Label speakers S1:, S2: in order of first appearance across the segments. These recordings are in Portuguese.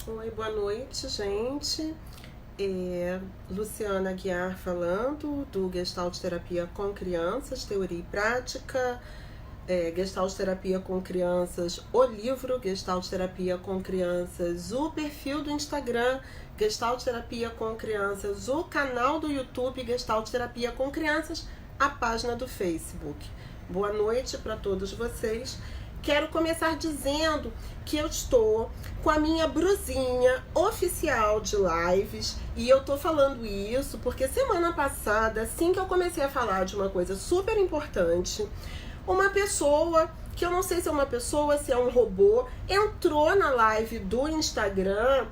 S1: Oi, boa noite, gente. Luciana Aguiar falando do Gestalt Terapia com Crianças, Teoria e Prática. Gestalt Terapia com Crianças, o livro Gestalt Terapia com Crianças, o perfil do Instagram Gestalt Terapia com Crianças, o canal do YouTube Gestalt Terapia com Crianças, a página do Facebook. Boa noite para todos vocês. Quero começar dizendo que eu estou com a minha brusinha oficial de lives e eu tô falando isso porque semana passada, assim que eu comecei a falar de uma coisa super importante, uma pessoa, que eu não sei se é uma pessoa, se é um robô, entrou na live do Instagram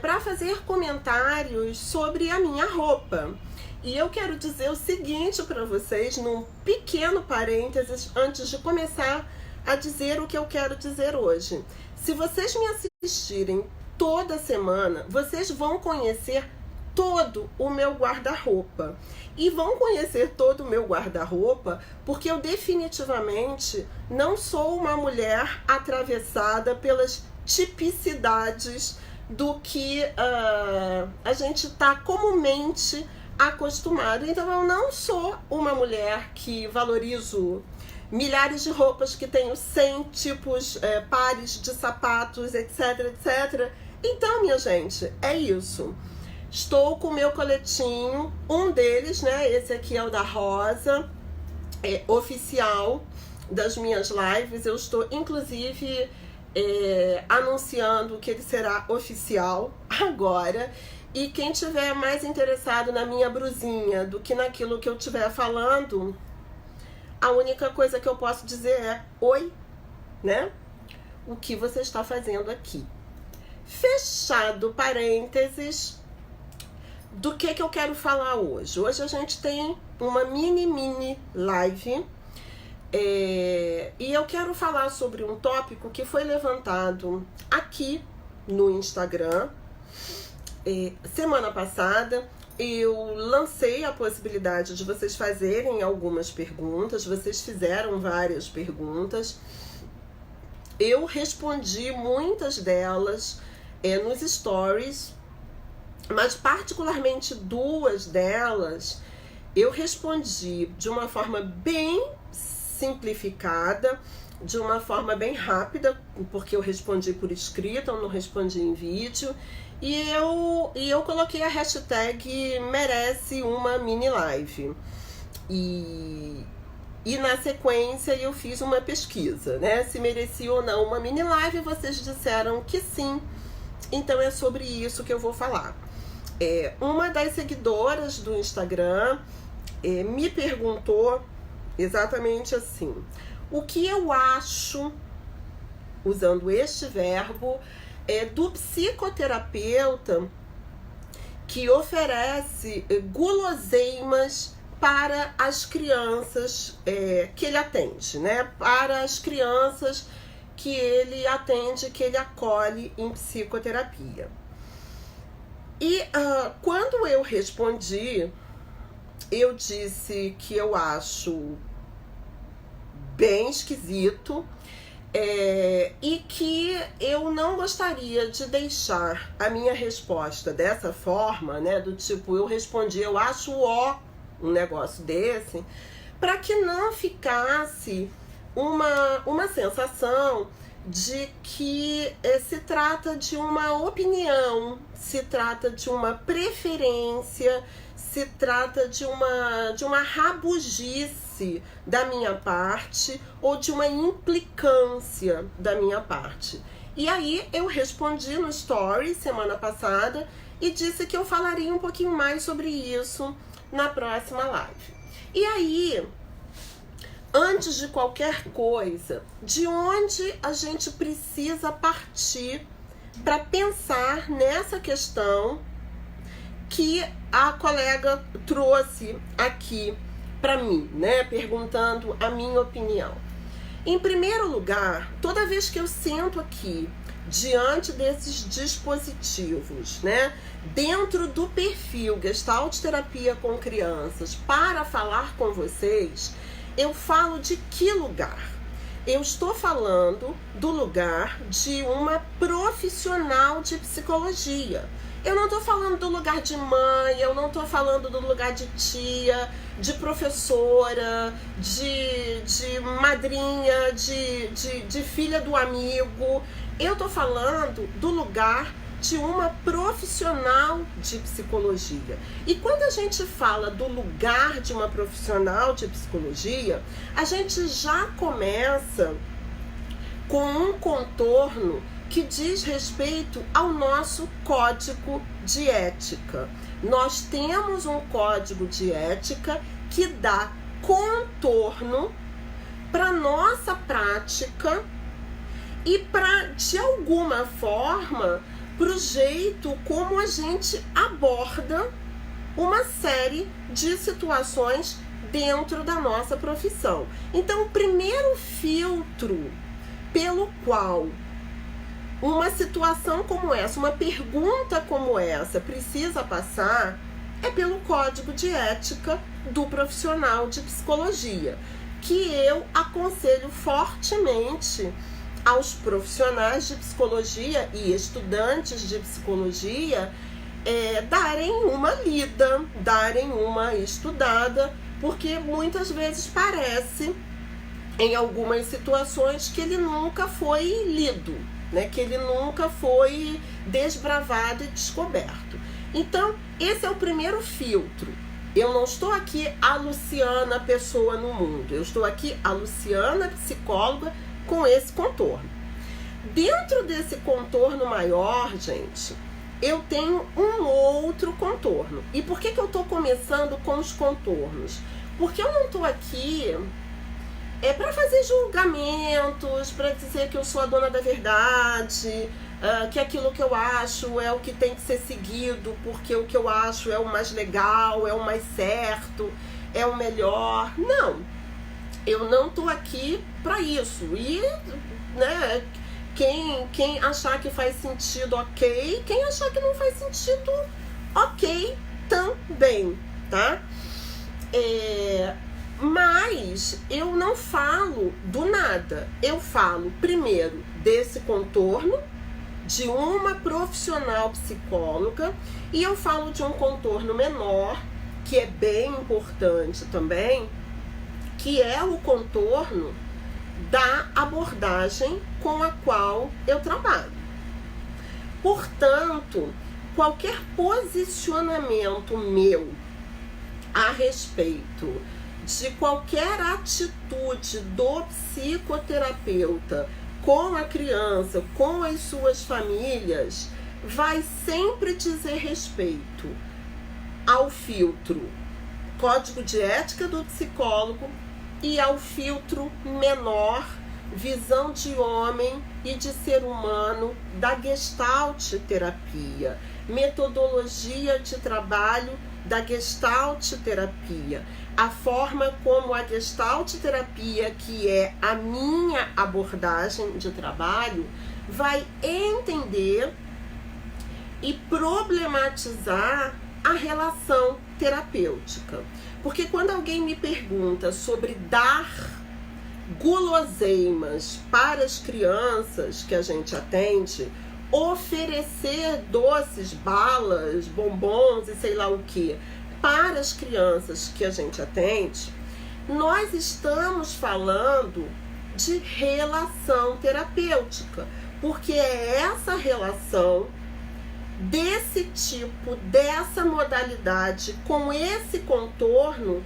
S1: para fazer comentários sobre a minha roupa. E eu quero dizer o seguinte para vocês, num pequeno parênteses, antes de começar a dizer o que eu quero dizer hoje. Se vocês me assistirem toda semana, vocês vão conhecer todo o meu guarda-roupa. E vão conhecer todo o meu guarda-roupa porque eu definitivamente não sou uma mulher atravessada pelas tipicidades do que a gente está comumente acostumado. Então eu não sou uma mulher que valorizo milhares de roupas, que tenho 100 tipos, pares de sapatos, etc, etc. Então, minha gente, é isso. Estou com o meu coletinho, um deles, né? Esse aqui é o da Rosa, oficial das minhas lives. Eu estou, inclusive, anunciando que ele será oficial agora. E quem tiver mais interessado na minha brusinha do que naquilo que eu estiver falando, a única coisa que eu posso dizer é oi, né? O que você está fazendo aqui? Fechado parênteses, do que eu quero falar hoje? Hoje a gente tem uma mini live e eu quero falar sobre um tópico que foi levantado aqui no Instagram. Semana passada eu lancei a possibilidade de vocês fazerem algumas perguntas, vocês fizeram várias perguntas, eu respondi muitas delas nos stories, mas particularmente duas delas eu respondi de uma forma bem simplificada, de uma forma bem rápida, porque eu respondi por escrito, eu não respondi em vídeo. E eu coloquei a hashtag merece uma mini live. E na sequência eu fiz uma pesquisa, né? Se merecia ou não uma mini live, vocês disseram que sim. Então é sobre isso que eu vou falar. Uma das seguidoras do Instagram me perguntou exatamente assim: o que eu acho, usando este verbo, do psicoterapeuta que oferece guloseimas para as crianças que ele atende, né? Para as crianças que ele atende, que ele acolhe em psicoterapia. E quando eu respondi, eu disse que eu acho bem esquisito, e que eu não gostaria de deixar a minha resposta dessa forma, né? Do tipo, eu respondi, eu acho um negócio desse, para que não ficasse uma sensação de que se trata de uma opinião, se trata de uma preferência, se trata de uma rabugice da minha parte ou de uma implicância da minha parte. E aí eu respondi no story semana passada e disse que eu falaria um pouquinho mais sobre isso na próxima live. E aí, antes de qualquer coisa, de onde a gente precisa partir para pensar nessa questão que a colega trouxe aqui para mim, né, perguntando a minha opinião. Em primeiro lugar, toda vez que eu sento aqui diante desses dispositivos, né, dentro do perfil Gestalt Terapia com Crianças, para falar com vocês, eu falo de que lugar? Eu estou falando do lugar de uma profissional de psicologia. Eu não estou falando do lugar de mãe, eu não estou falando do lugar de tia, de professora, de madrinha, de filha do amigo. Eu estou falando do lugar de uma profissional de psicologia. E quando a gente fala do lugar de uma profissional de psicologia, a gente já começa com um contorno que diz respeito ao nosso código de ética. Nós temos um código de ética que dá contorno para nossa prática e para, de alguma forma, para o jeito como a gente aborda uma série de situações dentro da nossa profissão. Então, o primeiro filtro pelo qual uma situação como essa, uma pergunta como essa precisa passar é pelo código de ética do profissional de psicologia, que eu aconselho fortemente aos profissionais de psicologia e estudantes de psicologia darem uma lida, darem uma estudada, porque muitas vezes parece, em algumas situações, que ele nunca foi lido, né? Que ele nunca foi desbravado e descoberto. Então, esse é o primeiro filtro. Eu não estou aqui a Luciana, pessoa no mundo. Eu estou aqui a Luciana, psicóloga, com esse contorno. Dentro desse contorno maior, gente, eu tenho um outro contorno. E por que eu estou começando com os contornos? Porque eu não estou aqui para fazer julgamentos, para dizer que eu sou a dona da verdade, que aquilo que eu acho é o que tem que ser seguido, porque o que eu acho é o mais legal, é o mais certo, é o melhor. Não, eu não estou aqui para isso. E, né, quem achar que faz sentido, ok. Quem achar que não faz sentido, ok também, tá? Mas eu não falo do nada. Eu falo primeiro desse contorno de uma profissional psicóloga e eu falo de um contorno menor, que é bem importante também, que é o contorno da abordagem com a qual eu trabalho. Portanto, qualquer posicionamento meu a respeito de qualquer atitude do psicoterapeuta com a criança, com as suas famílias, vai sempre dizer respeito ao filtro código de ética do psicólogo e ao filtro menor, visão de homem e de ser humano da Gestalt terapia, metodologia de trabalho da Gestalt terapia, a forma como a Gestalt terapia, que é a minha abordagem de trabalho, vai entender e problematizar a relação terapêutica. Porque quando alguém me pergunta sobre dar guloseimas para as crianças que a gente atende, oferecer doces, balas, bombons e sei lá o que para as crianças que a gente atende, nós estamos falando de relação terapêutica, porque é essa relação desse tipo, dessa modalidade, com esse contorno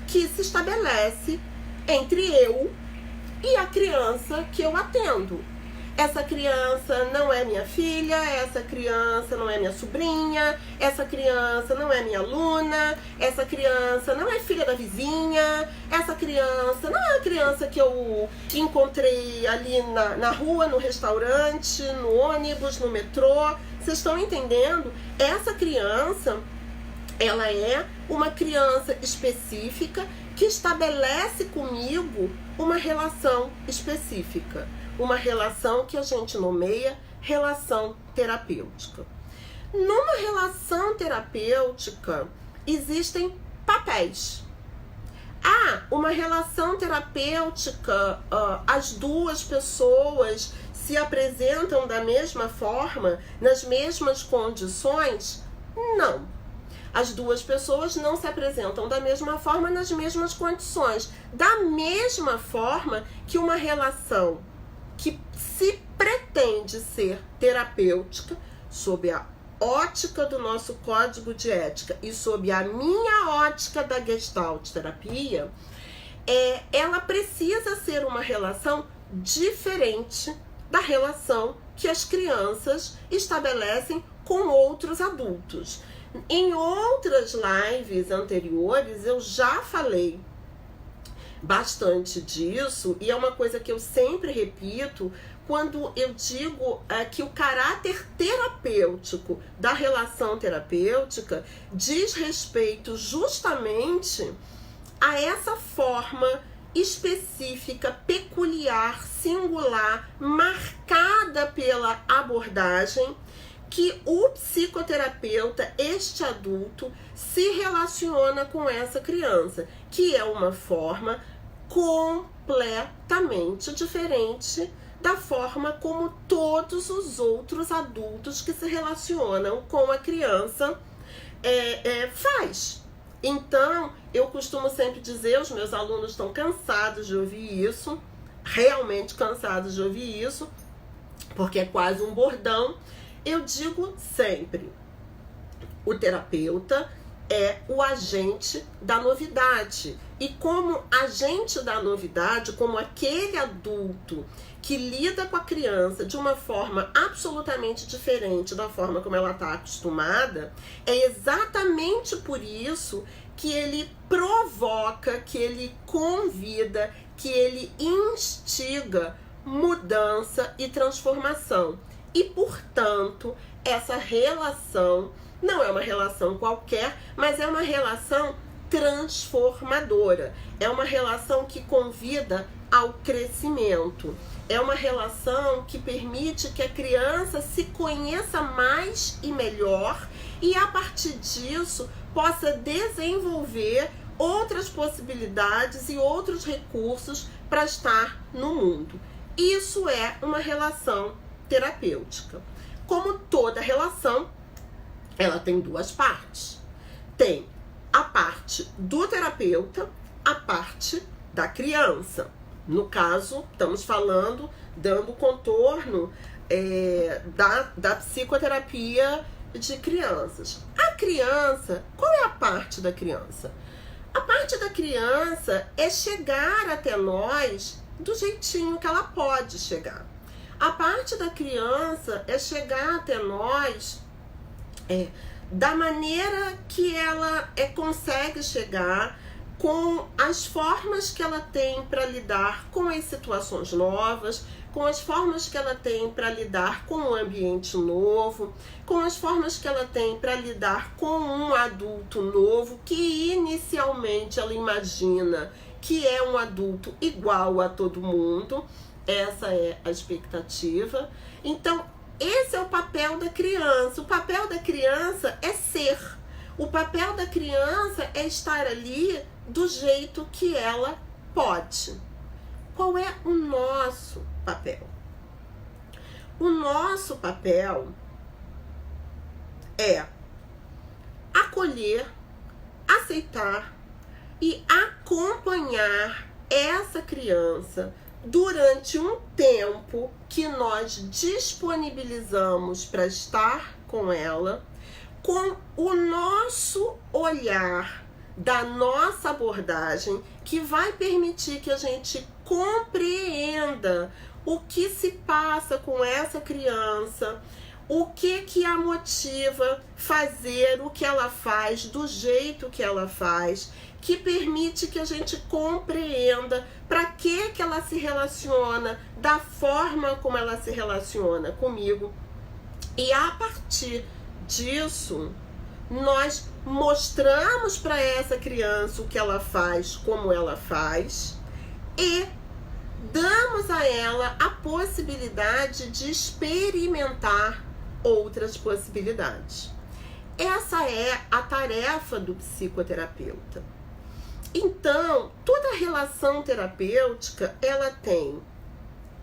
S1: que se estabelece entre eu e a criança que eu atendo. Essa criança não é minha filha, essa criança não é minha sobrinha, essa criança não é minha aluna, essa criança não é filha da vizinha, essa criança não é a criança que eu encontrei ali na rua, no restaurante, no ônibus, no metrô. Vocês estão entendendo? Essa criança, ela é uma criança específica que estabelece comigo uma relação específica. Uma relação que a gente nomeia relação terapêutica. Numa relação terapêutica, existem papéis. Uma relação terapêutica, as duas pessoas se apresentam da mesma forma, nas mesmas condições? Não. As duas pessoas não se apresentam da mesma forma, nas mesmas condições. Da mesma forma que uma relação que se pretende ser terapêutica, sob a ótica do nosso código de ética e sob a minha ótica da Gestalt terapia, ela precisa ser uma relação diferente da relação que as crianças estabelecem com outros adultos. Em outras lives anteriores eu já falei bastante disso, e é uma coisa que eu sempre repito quando eu digo que o caráter terapêutico da relação terapêutica diz respeito justamente a essa forma específica, peculiar, singular, marcada pela abordagem que o psicoterapeuta, este adulto, se relaciona com essa criança, que é uma forma completamente diferente da forma como todos os outros adultos que se relacionam com a criança faz. Então, eu costumo sempre dizer, os meus alunos estão cansados de ouvir isso, realmente cansados de ouvir isso, porque é quase um bordão. Eu digo sempre, o terapeuta é o agente da novidade. E como agente da novidade, como aquele adulto que lida com a criança de uma forma absolutamente diferente da forma como ela está acostumada, é exatamente por isso que ele provoca, que ele convida, que ele instiga mudança e transformação. E, portanto, essa relação não é uma relação qualquer, mas é uma relação transformadora. É uma relação que convida ao crescimento. É uma relação que permite que a criança se conheça mais e melhor e, a partir disso, possa desenvolver outras possibilidades e outros recursos para estar no mundo. Isso é uma relação terapêutica. Como toda relação, ela tem duas partes. Tem a parte do terapeuta, a parte da criança. No caso, estamos falando, dando contorno da psicoterapia de crianças. A criança, qual é a parte da criança? A parte da criança é chegar até nós do jeitinho que ela pode chegar. A parte da criança é chegar até nós da maneira que ela consegue chegar, com as formas que ela tem para lidar com as situações novas, com as formas que ela tem para lidar com um ambiente novo, com as formas que ela tem para lidar com um adulto novo, que inicialmente ela imagina que é um adulto igual a todo mundo. Essa é a expectativa. Então, esse é o papel da criança. O papel da criança é ser. O papel da criança é estar ali do jeito que ela pode. Qual é o nosso papel? O nosso papel é acolher, aceitar e acompanhar essa criança durante um tempo que nós disponibilizamos para estar com ela, com o nosso olhar da nossa abordagem, que vai permitir que a gente compreenda o que se passa com essa criança, o que a motiva fazer o que ela faz, do jeito que ela faz, que permite que a gente compreenda para que ela se relaciona, da forma como ela se relaciona comigo. E a partir disso, nós mostramos para essa criança o que ela faz, como ela faz, e damos a ela a possibilidade de experimentar outras possibilidades. Essa é a tarefa do psicoterapeuta. Então, toda relação terapêutica, ela tem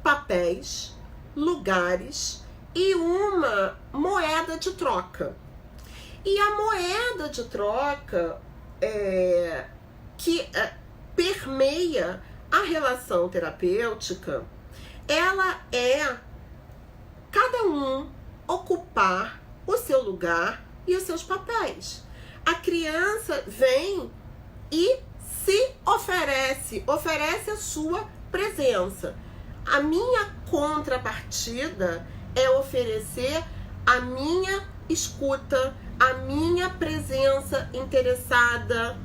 S1: papéis, lugares e uma moeda de troca. E a moeda de troca que permeia a relação terapêutica, ela é cada um ocupar o seu lugar e os seus papéis. A criança vem e se oferece a sua presença. A minha contrapartida é oferecer a minha escuta, a minha presença interessada,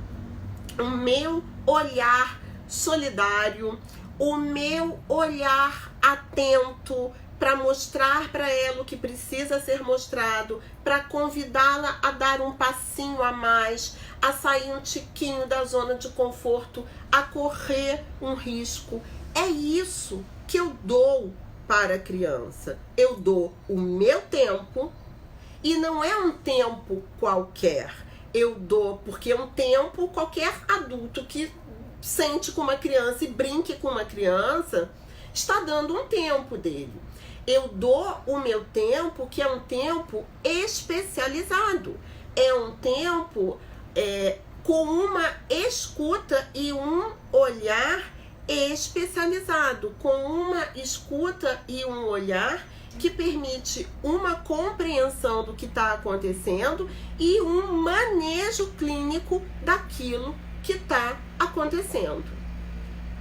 S1: o meu olhar solidário, o meu olhar atento para mostrar para ela o que precisa ser mostrado, para convidá-la a dar um passinho a mais, a sair um tiquinho da zona de conforto, a correr um risco. É isso que eu dou para a criança. Eu dou o meu tempo, e não é um tempo qualquer. Eu dou, porque é um tempo, qualquer adulto que sente com uma criança e brinque com uma criança, está dando um tempo dele. Eu dou o meu tempo, que é um tempo especializado. É um tempo com uma escuta e um olhar especializado, com uma escuta e um olhar que permite uma compreensão do que está acontecendo e um manejo clínico daquilo que está acontecendo.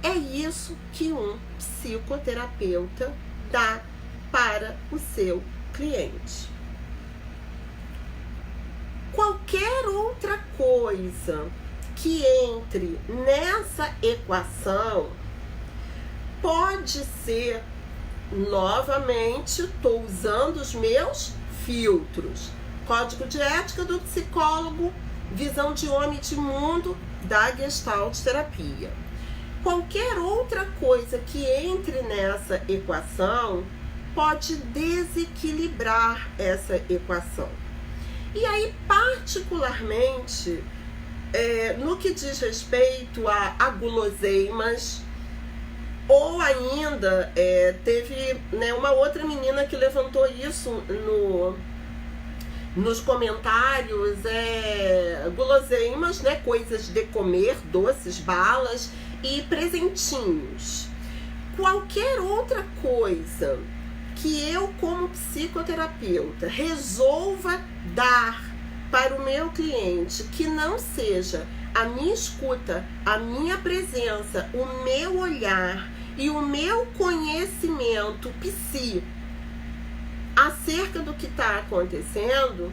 S1: É isso que um psicoterapeuta dá para o seu cliente. Qualquer outra coisa que entre nessa equação pode ser, novamente, estou usando os meus filtros. Código de ética do psicólogo, visão de homem e de mundo da Gestalt terapia. Qualquer outra coisa que entre nessa equação pode desequilibrar essa equação. E aí, particularmente, no que diz respeito a guloseimas, ou ainda, teve uma outra menina que levantou isso nos comentários, guloseimas, coisas de comer, doces, balas e presentinhos. Qualquer outra coisa que eu, como psicoterapeuta, resolva dar para o meu cliente, que não seja a minha escuta, a minha presença, o meu olhar e o meu conhecimento psi acerca do que está acontecendo,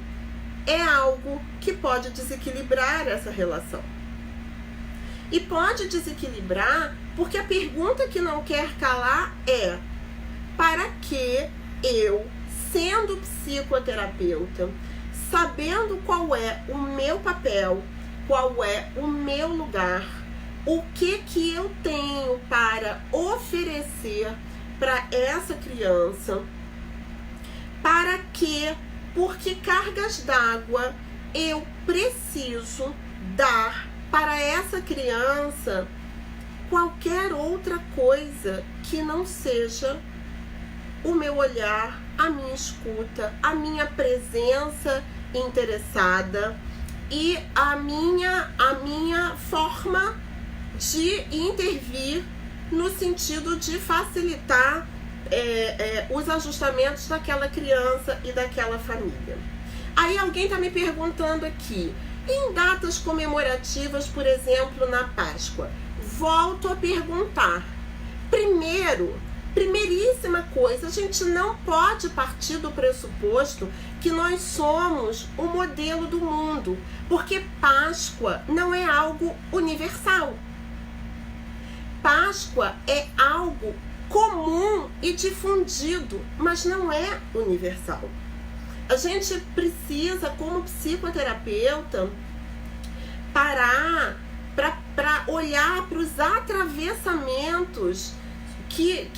S1: é algo que pode desequilibrar essa relação. E pode desequilibrar porque a pergunta que não quer calar é: para que eu, sendo psicoterapeuta, sabendo qual é o meu papel, qual é o meu lugar, o que eu tenho para oferecer para essa criança, para que, por que cargas d'água eu preciso dar para essa criança qualquer outra coisa que não seja o meu olhar, a minha escuta, a minha presença interessada e a minha forma de intervir no sentido de facilitar os ajustamentos daquela criança e daquela família. Aí alguém está me perguntando aqui, em datas comemorativas, por exemplo, na Páscoa, volto a perguntar. Primeiríssima coisa, a gente não pode partir do pressuposto que nós somos o modelo do mundo, porque Páscoa não é algo universal. Páscoa é algo comum e difundido, mas não é universal. A gente precisa, como psicoterapeuta, parar para olhar para os atravessamentos que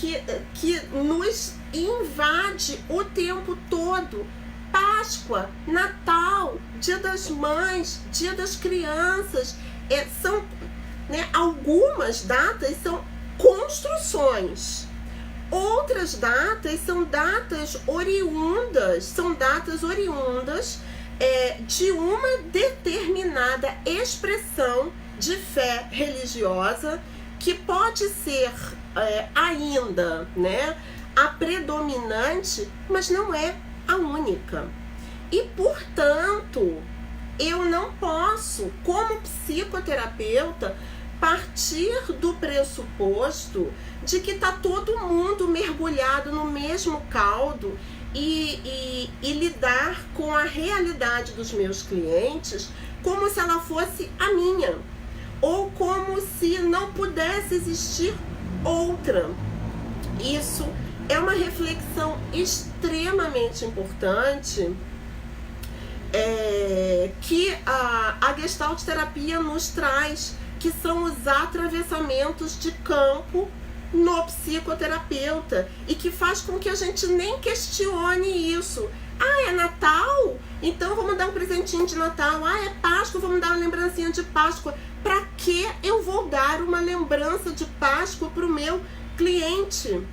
S1: nos invade o tempo todo. Páscoa, Natal, Dia das Mães, Dia das Crianças, são né? Algumas datas são construções. Outras datas são datas oriundas, de uma determinada expressão de fé religiosa que pode ser ainda, né, a predominante, mas não é a única. E, portanto, eu não posso, como psicoterapeuta, partir do pressuposto de que está todo mundo mergulhado no mesmo caldo e lidar com a realidade dos meus clientes como se ela fosse a minha, ou como se não pudesse existir outra. Isso é uma reflexão extremamente importante que a Gestalt terapia nos traz, que são os atravessamentos de campo no psicoterapeuta, e que faz com que a gente nem questione isso. Ah, é Natal? Então vamos dar um presentinho de Natal. Ah, é Páscoa? Vamos dar uma lembrancinha de Páscoa. Para que eu vou dar uma lembrança de Páscoa para o meu cliente?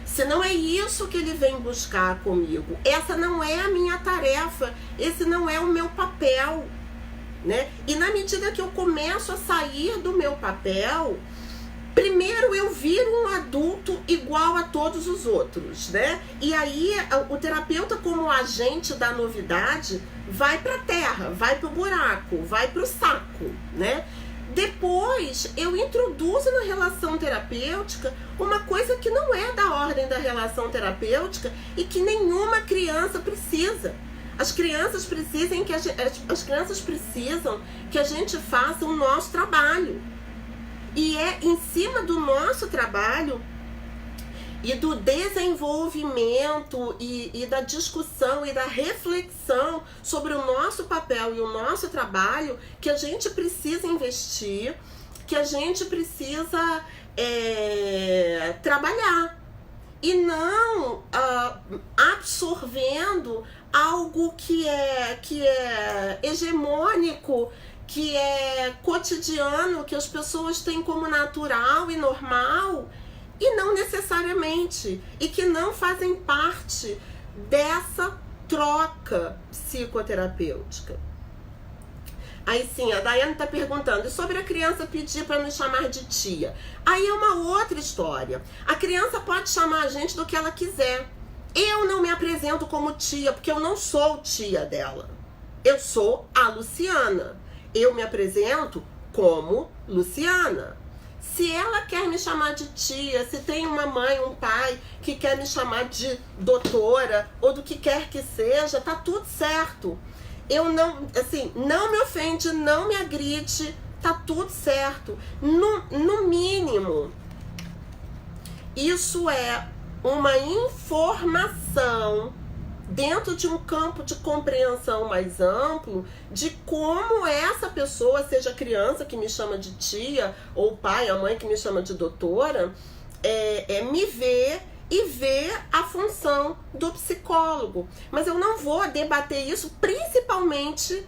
S1: Se não é isso que ele vem buscar comigo, essa não é a minha tarefa, esse não é o meu papel, né? E na medida que eu começo a sair do meu papel, primeiro eu viro um adulto igual a todos os outros, né? E aí o terapeuta, como agente da novidade, vai para a terra, vai para o buraco, vai para o saco, né? Depois eu introduzo na relação terapêutica uma coisa que não é da ordem da relação terapêutica e que nenhuma criança precisa. As crianças precisam que a gente faça o nosso trabalho. E é em cima do nosso trabalho e do desenvolvimento e da discussão e da reflexão sobre o nosso papel e o nosso trabalho que a gente precisa investir, que a gente precisa trabalhar. E não absorvendo algo que é hegemônico, que é cotidiano, que as pessoas têm como natural e normal, e não necessariamente, e que não fazem parte dessa troca psicoterapêutica. Aí sim, a Daiane está perguntando, e sobre a criança pedir para nos chamar de tia? Aí é uma outra história. A criança pode chamar a gente do que ela quiser. Eu não me apresento como tia, porque eu não sou tia dela. Eu sou a Luciana. Eu me apresento como Luciana. Se ela quer me chamar de tia, se tem uma mãe, um pai que quer me chamar de doutora ou do que quer que seja, tá tudo certo. Eu não, assim, não me ofende, não me agride, tá tudo certo. No mínimo, isso é uma informação dentro de um campo de compreensão mais amplo de como essa pessoa, seja a criança que me chama de tia, ou o pai, a mãe que me chama de doutora, me vê e ver a função do psicólogo. Mas eu não vou debater isso principalmente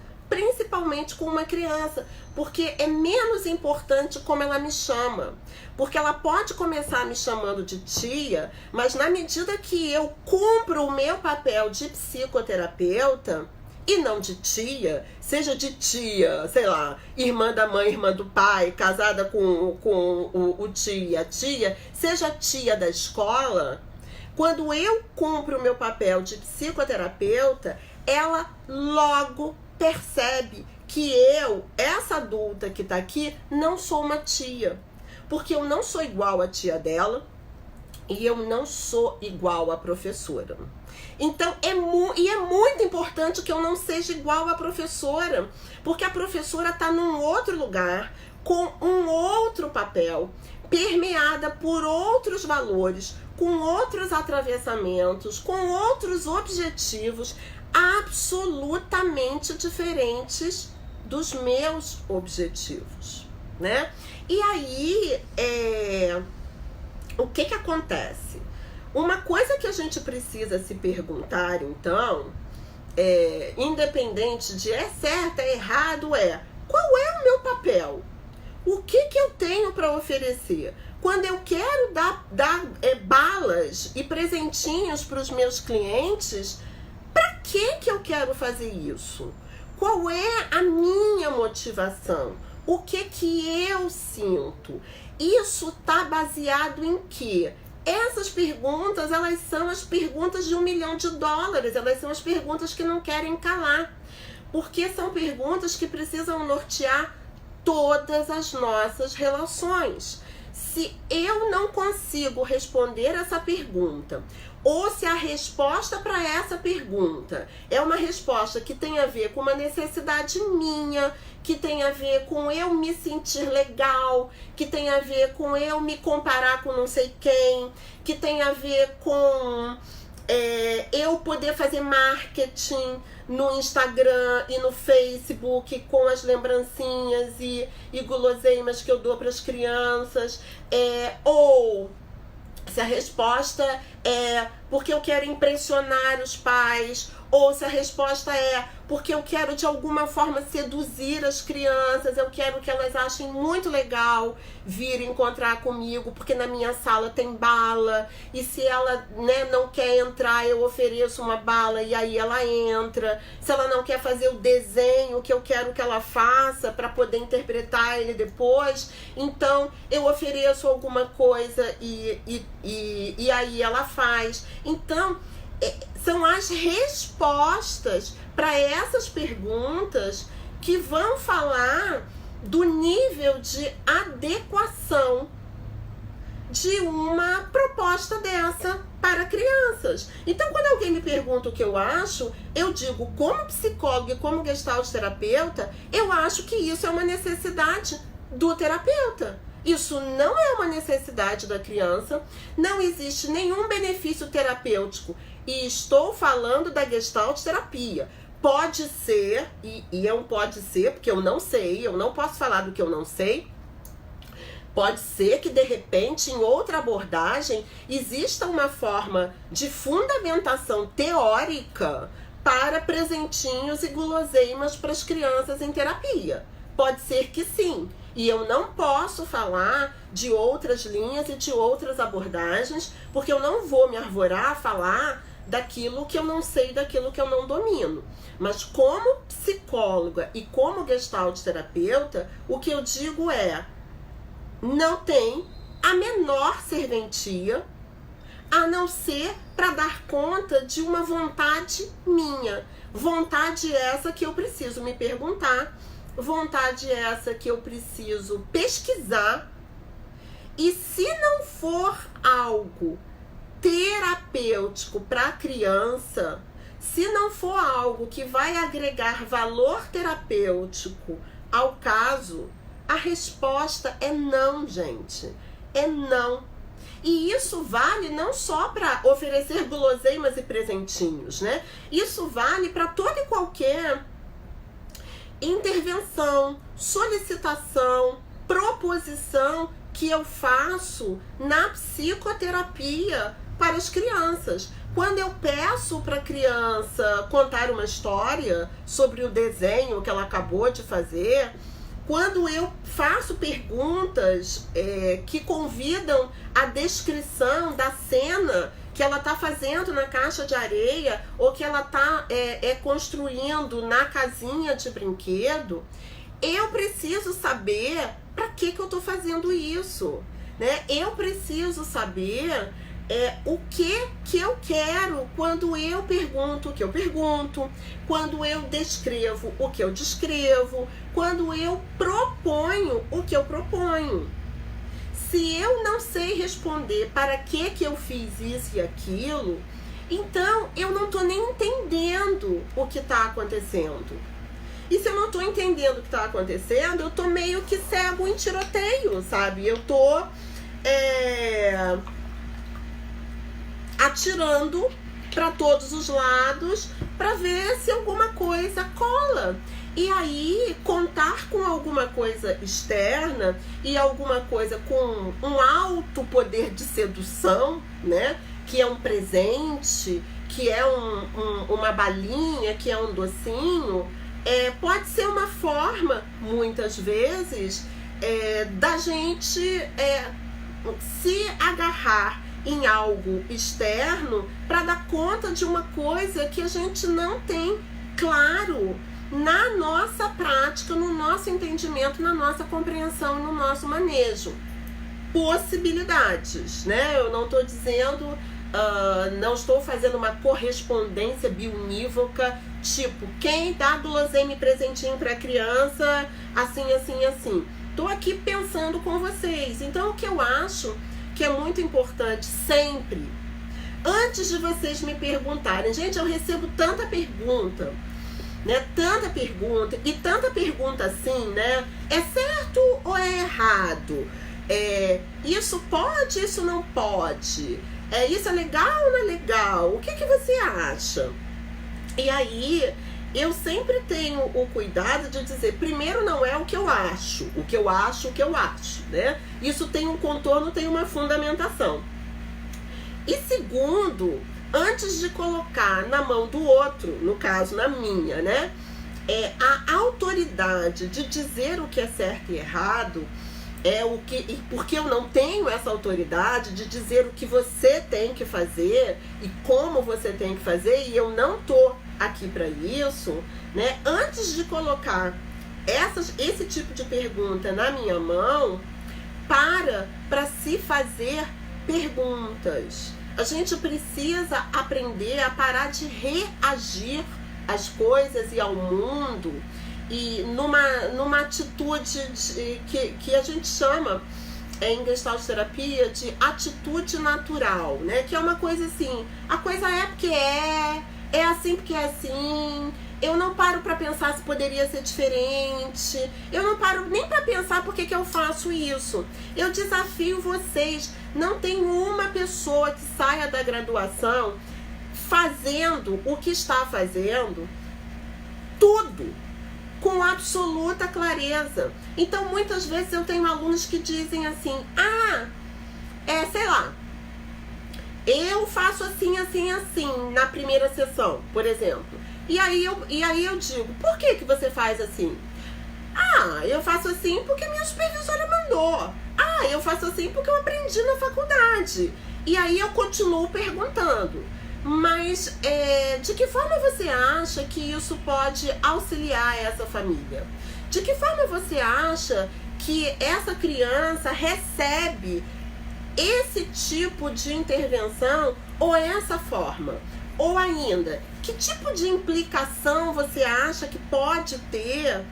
S1: com uma criança, porque é menos importante como ela me chama. Porque ela pode começar me chamando de tia, mas na medida que eu cumpro o meu papel de psicoterapeuta, e não de tia, seja de tia, sei lá, irmã da mãe, irmã do pai, casada com o tio e a tia, seja tia da escola, quando eu cumpro o meu papel de psicoterapeuta, ela logo percebe que eu, essa adulta que tá aqui, não sou uma tia. Porque eu não sou igual à tia dela e eu não sou igual à professora. Então, é muito importante que eu não seja igual à professora, porque a professora está num outro lugar, com um outro papel, permeada por outros valores, com outros atravessamentos, com outros objetivos absolutamente diferentes dos meus objetivos, né? E aí, o que acontece? Uma coisa que a gente precisa se perguntar, então, independente de é certo, é errado, qual é o meu papel? O que eu tenho para oferecer? Quando eu quero dar balas e presentinhos para os meus clientes, para que eu quero fazer isso? Qual é a minha motivação? O que eu sinto? Isso está baseado em quê? Essas perguntas, elas são as perguntas de $1 milhão, elas são as perguntas que não querem calar, porque são perguntas que precisam nortear todas as nossas relações. Se eu não consigo responder essa pergunta, ou se a resposta para essa pergunta é uma resposta que tem a ver com uma necessidade minha, que tem a ver com eu me sentir legal, que tem a ver com eu me comparar com não sei quem, que tem a ver com eu poder fazer marketing no Instagram e no Facebook com as lembrancinhas e guloseimas que eu dou para as crianças, ou se a resposta é porque eu quero impressionar os pais, ou se a resposta é porque eu quero de alguma forma seduzir as crianças, eu quero que elas achem muito legal vir encontrar comigo, porque na minha sala tem bala, e se ela, né, não quer entrar, eu ofereço uma bala e aí ela entra. Se ela não quer fazer o desenho que eu quero que ela faça para poder interpretar ele depois, então eu ofereço alguma coisa e aí ela faz. Então, são as respostas para essas perguntas que vão falar do nível de adequação de uma proposta dessa para crianças. Então, quando alguém me pergunta o que eu acho, eu digo, como psicóloga e como gestalt terapeuta, eu acho que isso é uma necessidade do terapeuta. Isso não é uma necessidade da criança, não existe nenhum benefício terapêutico. E estou falando da gestalt terapia. Pode ser, e é um pode ser, porque eu não sei, eu não posso falar do que eu não sei. Pode ser que, de repente, em outra abordagem, exista uma forma de fundamentação teórica para presentinhos e guloseimas para as crianças em terapia. Pode ser que sim. E eu não posso falar de outras linhas e de outras abordagens, porque eu não vou me arvorar a falar daquilo que eu não sei, daquilo que eu não domino. Mas como psicóloga e como gestalt terapeuta, o que eu digo é, não tem a menor serventia, a não ser para dar conta de uma vontade minha. Vontade essa que eu preciso me perguntar, vontade essa que eu preciso pesquisar, e se não for algo terapêutico para a criança, se não for algo que vai agregar valor terapêutico ao caso, a resposta é não, gente. É não. E isso vale não só para oferecer guloseimas e presentinhos, né? Isso vale para toda e qualquer intervenção, solicitação, proposição que eu faço na psicoterapia para as crianças. Quando eu peço para a criança contar uma história sobre o desenho que ela acabou de fazer, quando eu faço perguntas que convidam a descrição da cena que ela está fazendo na caixa de areia ou que ela está construindo na casinha de brinquedo, eu preciso saber para que eu estou fazendo isso, né? Eu preciso saber o que eu quero quando eu pergunto o que eu pergunto, quando eu descrevo o que eu descrevo, quando eu proponho o que eu proponho. Se eu não sei responder para que eu fiz isso e aquilo, então eu não estou nem entendendo o que está acontecendo. E se eu não estou entendendo o que está acontecendo, eu estou meio que cego em tiroteio, sabe? Eu estou atirando para todos os lados para ver se alguma coisa cola. E aí, contar com alguma coisa externa e alguma coisa com um alto poder de sedução, né? Que é um presente, que é uma balinha, que é um docinho, pode ser uma forma, muitas vezes, da gente se agarrar em algo externo para dar conta de uma coisa que a gente não tem claro na nossa prática, no nosso entendimento, na nossa compreensão, no nosso manejo. Possibilidades, né? Eu não estou dizendo, não estou fazendo uma correspondência biunívoca, tipo, quem dá gulosema e presentinho para criança, assim, assim, assim. Estou aqui pensando com vocês. Então, o que eu acho que é muito importante sempre, antes de vocês me perguntarem, gente, eu recebo tanta pergunta, né? Tanta pergunta, e tanta pergunta assim, né? É certo ou é errado? Isso pode, isso não pode? Isso é legal ou não é legal? O que você acha? E aí, eu sempre tenho o cuidado de dizer, primeiro, não é o que eu acho, o que eu acho, né? Isso tem um contorno, tem uma fundamentação. E segundo, antes de colocar na mão do outro, no caso na minha, né? A autoridade de dizer o que é certo e errado, porque eu não tenho essa autoridade de dizer o que você tem que fazer e como você tem que fazer, e eu não tô aqui para isso, né? Antes de colocar esse tipo de pergunta na minha mão, para se fazer perguntas. A gente precisa aprender a parar de reagir às coisas e ao mundo e numa atitude que a gente chama em Gestalt terapia de atitude natural, né? Que é uma coisa assim, a coisa é porque é assim porque é assim. Eu não paro para pensar se poderia ser diferente. Eu não paro nem para pensar por que eu faço isso. Eu desafio vocês. Não tem uma pessoa que saia da graduação fazendo o que está fazendo tudo com absoluta clareza. Então, muitas vezes eu tenho alunos que dizem assim, sei lá, eu faço assim, assim, assim na primeira sessão, por exemplo. E aí eu digo, por que você faz assim? Eu faço assim porque minha supervisora mandou. Eu faço assim porque eu aprendi na faculdade. E aí eu continuo perguntando. Mas de que forma você acha que isso pode auxiliar essa família? De que forma você acha que essa criança recebe esse tipo de intervenção ou essa forma? Ou ainda, que tipo de implicação você acha que pode ter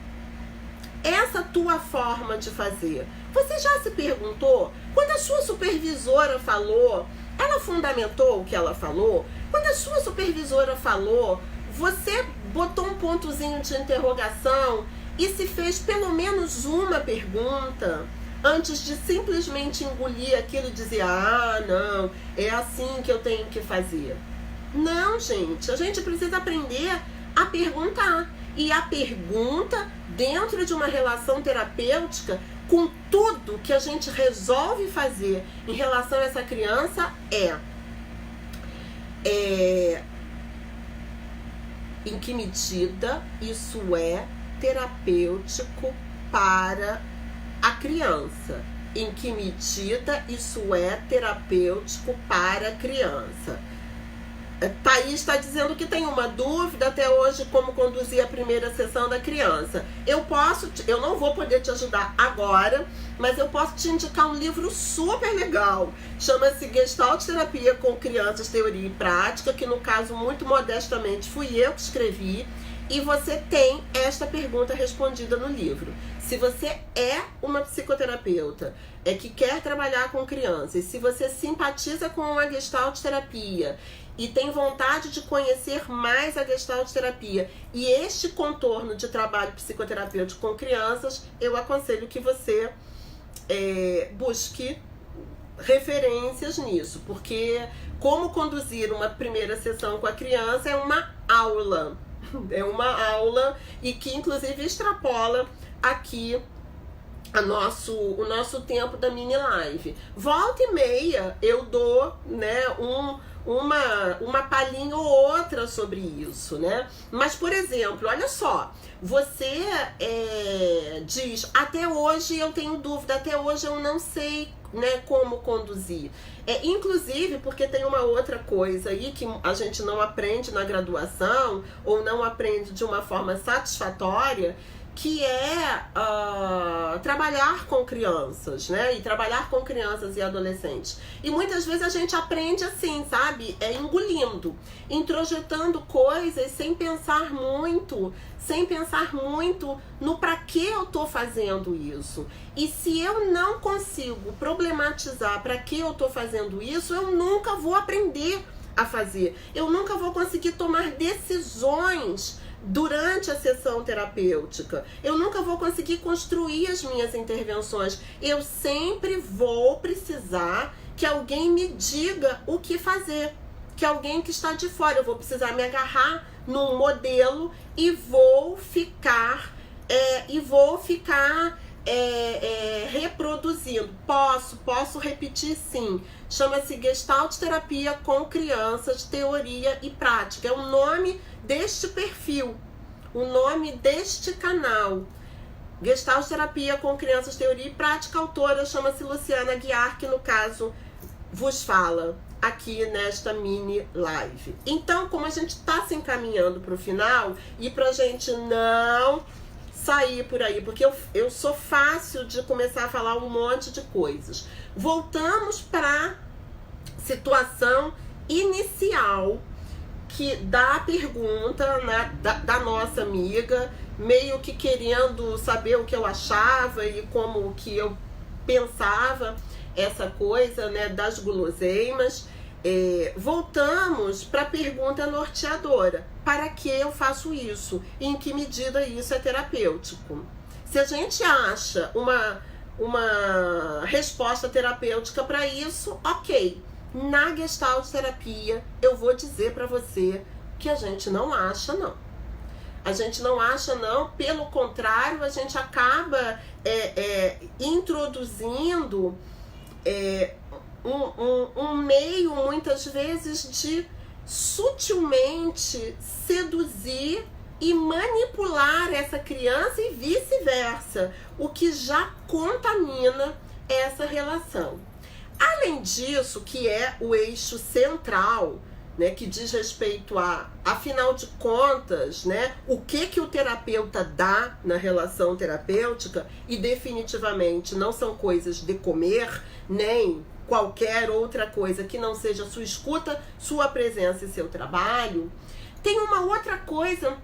S1: essa tua forma de fazer? Você já se perguntou? Quando a sua supervisora falou, ela fundamentou o que ela falou? Quando a sua supervisora falou, você botou um pontozinho de interrogação e se fez pelo menos uma pergunta antes de simplesmente engolir aquilo e dizer, não, é assim que eu tenho que fazer. Não, gente, a gente precisa aprender a perguntar. E a pergunta dentro de uma relação terapêutica, com tudo que a gente resolve fazer em relação a essa criança, em que medida isso é terapêutico para a criança? Em que medida isso é terapêutico para a criança? Thaís está dizendo que tem uma dúvida até hoje como conduzir a primeira sessão da criança. Eu não vou poder te ajudar agora, mas eu posso te indicar um livro super legal. Chama-se Gestalt Terapia com Crianças, Teoria e Prática, que no caso, muito modestamente, fui eu que escrevi. E você tem esta pergunta respondida no livro. Se você é uma psicoterapeuta, que quer trabalhar com crianças, se você simpatiza com a Gestalt terapia e tem vontade de conhecer mais a Gestalt terapia e este contorno de trabalho psicoterapêutico com crianças, eu aconselho que você busque referências nisso, porque como conduzir uma primeira sessão com a criança é uma aula. É uma aula e que inclusive extrapola aqui o nosso tempo da mini live. Volta e meia eu dou, né, uma palhinha ou outra sobre isso, né? Mas, por exemplo, olha só, você diz, até hoje eu tenho dúvida, até hoje eu não sei, né, como conduzir. Inclusive, porque tem uma outra coisa aí que a gente não aprende na graduação ou não aprende de uma forma satisfatória, que é trabalhar com crianças, né? E trabalhar com crianças e adolescentes. E muitas vezes a gente aprende assim, sabe? Engolindo, introjetando coisas sem pensar muito no para que eu tô fazendo isso. E se eu não consigo problematizar para que eu tô fazendo isso, eu nunca vou aprender a fazer. Eu nunca vou conseguir tomar decisões durante a sessão terapêutica. Eu nunca vou conseguir construir as minhas intervenções. Eu sempre vou precisar que alguém me diga o que fazer. Que alguém que está de fora. Eu vou precisar me agarrar num modelo e vou ficar reproduzindo. Posso repetir, sim. Chama-se Gestalt Terapia com Crianças, Teoria e Prática. É o nome deste perfil, o nome deste canal. Gestalt Terapia com Crianças, Teoria e Prática. A autora chama-se Luciana Aguiar, que no caso vos fala aqui nesta mini live. Então, como a gente está se encaminhando para o final e para a gente não sair por aí, porque eu sou fácil de começar a falar um monte de coisas. Voltamos para situação inicial da pergunta, né, da nossa amiga, meio que querendo saber o que eu achava e como que eu pensava essa coisa, né, das guloseimas. Voltamos para a pergunta norteadora: para que eu faço isso? E em que medida isso é terapêutico? Se a gente acha uma resposta terapêutica para isso, ok. Na Gestalt Terapia, eu vou dizer para você que a gente não acha, não. A gente não acha, não. Pelo contrário, a gente acaba introduzindo um meio, muitas vezes, de sutilmente seduzir e manipular essa criança e vice-versa, o que já contamina essa relação. Além disso, que é o eixo central, né, que diz respeito afinal de contas, né, o que o terapeuta dá na relação terapêutica, e definitivamente não são coisas de comer, nem qualquer outra coisa que não seja sua escuta, sua presença e seu trabalho. Tem uma outra coisa,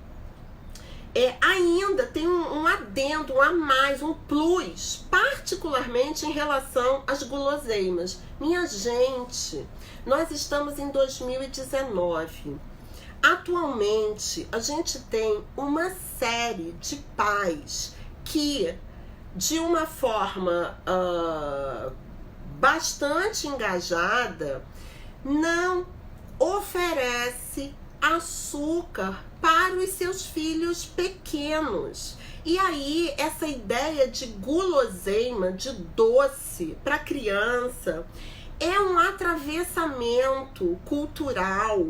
S1: ainda tem um adendo, um a mais, um plus, particularmente em relação às guloseimas. Minha gente, nós estamos em 2019. Atualmente, a gente tem uma série de pais que, de uma forma bastante engajada, não oferece açúcar para os seus filhos pequenos. E aí, essa ideia de guloseima, de doce para criança, é um atravessamento cultural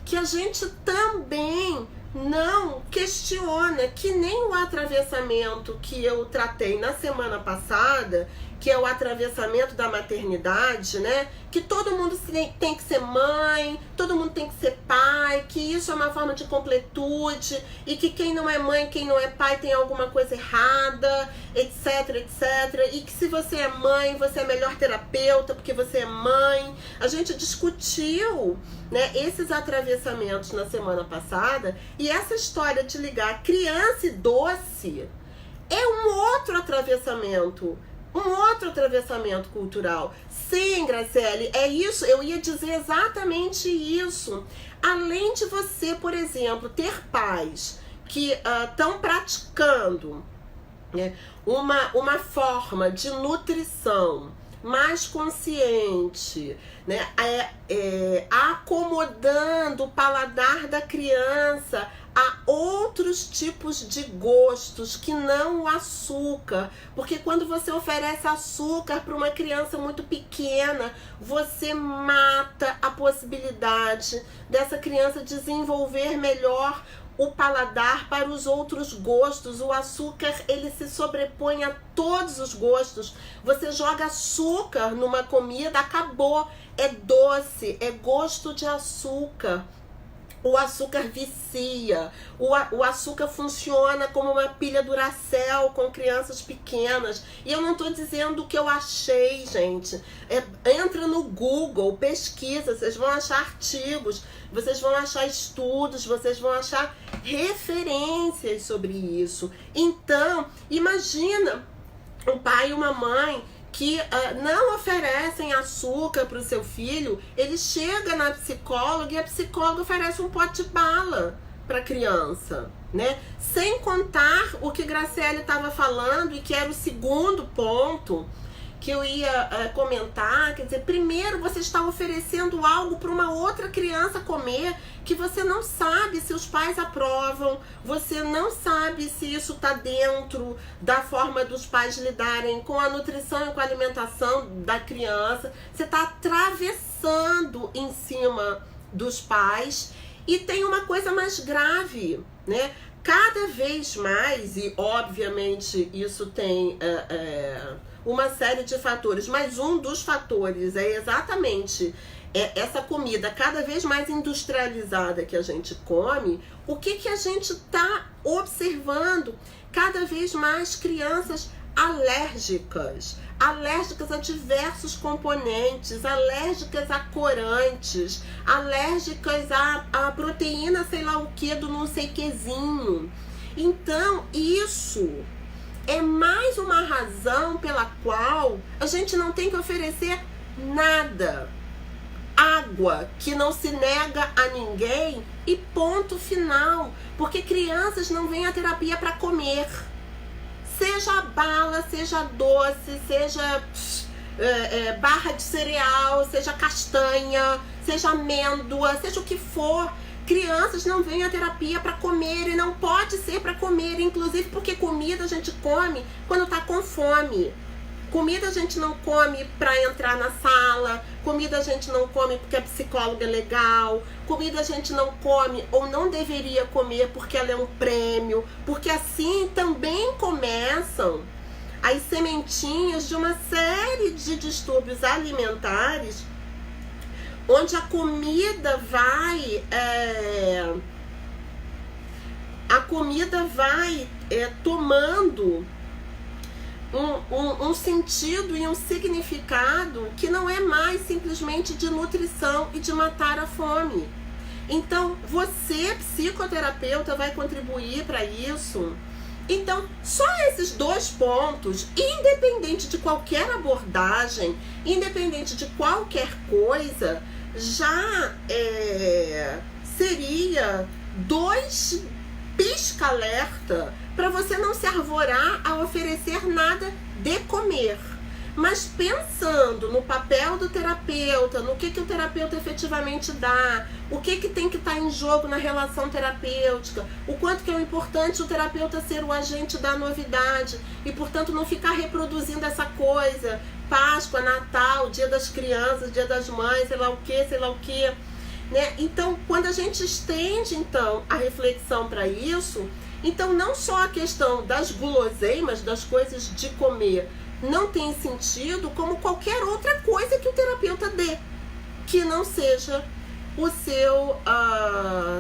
S1: que a gente também não questiona, que nem o atravessamento que eu tratei na semana passada, que é o atravessamento da maternidade, né? Que todo mundo tem que ser mãe, todo mundo tem que ser pai, que isso é uma forma de completude e que quem não é mãe, quem não é pai tem alguma coisa errada, etc, etc. E que se você é mãe, você é melhor terapeuta porque você é mãe. A gente discutiu, né, esses atravessamentos na semana passada, e essa história de ligar criança e doce é um outro atravessamento cultural. Sim, Graciele, é isso, eu ia dizer exatamente isso. Além de você, por exemplo, ter pais que estão praticando, né, uma forma de nutrição mais consciente, né, acomodando o paladar da criança a outros tipos de gostos que não o açúcar, porque quando você oferece açúcar para uma criança muito pequena, você mata a possibilidade dessa criança desenvolver melhor o paladar para os outros gostos. O açúcar, ele se sobrepõe a todos os gostos. Você joga açúcar numa comida, acabou, é doce, é gosto de açúcar. O açúcar vicia, o açúcar funciona como uma pilha Duracell com crianças pequenas. E eu não estou dizendo o que eu achei, gente. Entra no Google, pesquisa, vocês vão achar artigos, vocês vão achar estudos, vocês vão achar referências sobre isso. Então, imagina um pai e uma mãe que não oferecem açúcar para o seu filho. Ele chega na psicóloga e a psicóloga oferece um pote de bala para a criança, né? Sem contar o que Graciele estava falando, e que era o segundo ponto que eu ia comentar. Quer dizer, primeiro você está oferecendo algo para uma outra criança comer que você não sabe se os pais aprovam, você não sabe se isso está dentro da forma dos pais lidarem com a nutrição e com a alimentação da criança. Você está atravessando em cima dos pais. E tem uma coisa mais grave, né? Cada vez mais, e obviamente isso tem uma série de fatores, mas um dos fatores é exatamente essa comida cada vez mais industrializada que a gente come. O que a gente está observando? Cada vez mais crianças alérgicas a diversos componentes, alérgicas a corantes, alérgicas a proteína sei lá o que do não sei quezinho. Então isso é mais uma razão pela qual a gente não tem que oferecer nada. Água que não se nega a ninguém, e ponto final. Porque crianças não vêm à terapia para comer. Seja bala, seja doce, seja barra de cereal, seja castanha, seja amêndoa, seja o que for. Crianças não vêm à terapia para comer, e não pode ser para comer, inclusive porque comida a gente come quando tá com fome. Comida a gente não come para entrar na sala, comida a gente não come porque a psicóloga é legal, comida a gente não come ou não deveria comer porque ela é um prêmio, porque assim também começam as sementinhas de uma série de distúrbios alimentares, onde a comida vai tomando um sentido e um significado que não é mais simplesmente de nutrição e de matar a fome. Então, você, psicoterapeuta, vai contribuir para isso. Então, só esses dois pontos, independente de qualquer abordagem, independente de qualquer coisa, já seria 2 pisca-alerta para você não se arvorar a oferecer nada de comer. Mas pensando no papel do terapeuta, no que o terapeuta efetivamente dá, o que tem que estar em jogo na relação terapêutica, o quanto que é importante o terapeuta ser o agente da novidade e, portanto, não ficar reproduzindo essa coisa, Páscoa, Natal, Dia das Crianças, Dia das Mães, sei lá o que, né? Então, quando a gente estende, então, a reflexão para isso, então não só a questão das guloseimas, das coisas de comer, não tem sentido, como qualquer outra coisa que o terapeuta dê, que não seja o seu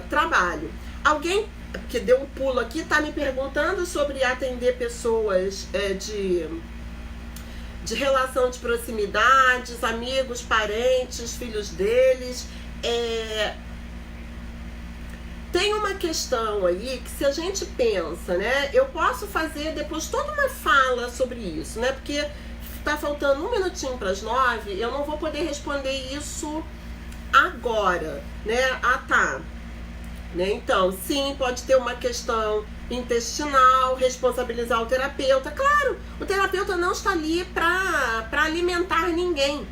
S1: trabalho. Alguém que deu um pulo aqui está me perguntando sobre atender pessoas de relação de proximidades, amigos, parentes, filhos deles. Tem uma questão aí que, se a gente pensa, né? Eu posso fazer depois toda uma fala sobre isso, né? Porque tá faltando 1 minutinho para as 9, eu não vou poder responder isso agora, né? Tá. Né? Então, sim, pode ter uma questão intestinal, responsabilizar o terapeuta. Claro, o terapeuta não está ali para alimentar ninguém,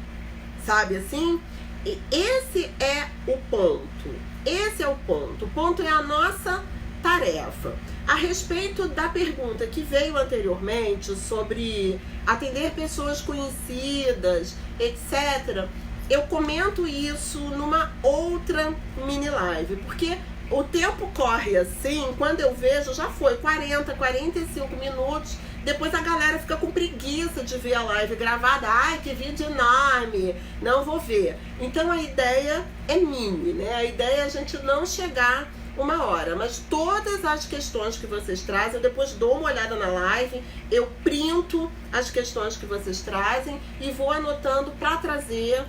S1: sabe assim? E esse é o ponto. Esse é o ponto. O ponto é a nossa tarefa. tarefa. A respeito da pergunta que veio anteriormente sobre atender pessoas conhecidas, etc., eu comento isso numa outra mini live, porque o tempo corre assim, quando eu vejo, já foi 40, 45 minutos, depois a galera fica com preguiça de ver a live gravada. Ai, que vídeo enorme, não vou ver. Então a ideia é mini, né? A ideia é a gente não chegar uma hora, mas todas as questões que vocês trazem, eu depois dou uma olhada na live, eu printo as questões que vocês trazem e vou anotando para trazer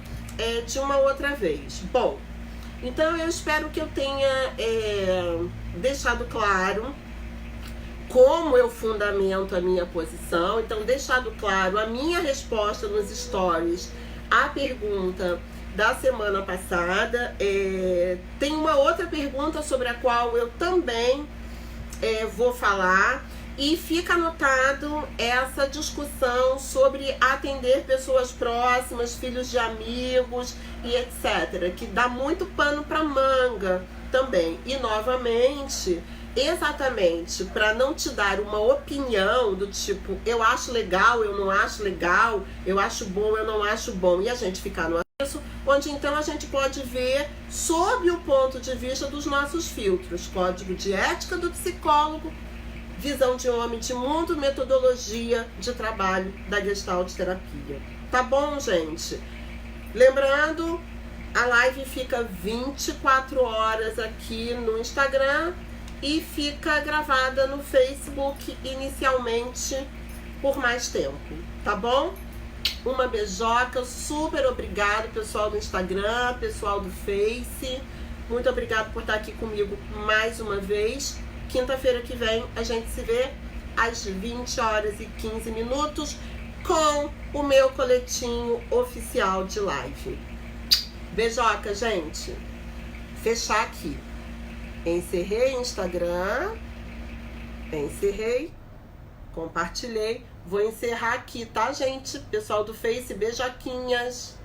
S1: de uma outra vez. Bom, então eu espero que eu tenha deixado claro como eu fundamento a minha posição, então deixado claro a minha resposta nos stories à pergunta da semana passada. Tem uma outra pergunta sobre a qual eu também vou falar, e fica anotado essa discussão sobre atender pessoas próximas, filhos de amigos e etc., que dá muito pano para manga também. E novamente, exatamente para não te dar uma opinião do tipo, eu acho legal, eu não acho legal, eu acho bom, eu não acho bom, e a gente ficar no isso, onde então a gente pode ver sob o ponto de vista dos nossos filtros, código de ética do psicólogo, visão de homem de mundo, metodologia de trabalho da Gestalt terapia. Tá bom, gente? Lembrando, a live fica 24 horas aqui no Instagram e fica gravada no Facebook inicialmente por mais tempo, tá bom? Uma beijoca, super obrigado, pessoal do Instagram, pessoal do Face. Muito obrigado por estar aqui comigo mais uma vez. Quinta-feira que vem a gente se vê às 20 horas e 15 minutos com o meu coletinho oficial de live. Beijoca, gente. Fechar aqui. Encerrei Instagram. Encerrei. Compartilhei. Vou encerrar aqui, tá, gente? Pessoal do Face, beijoquinhas.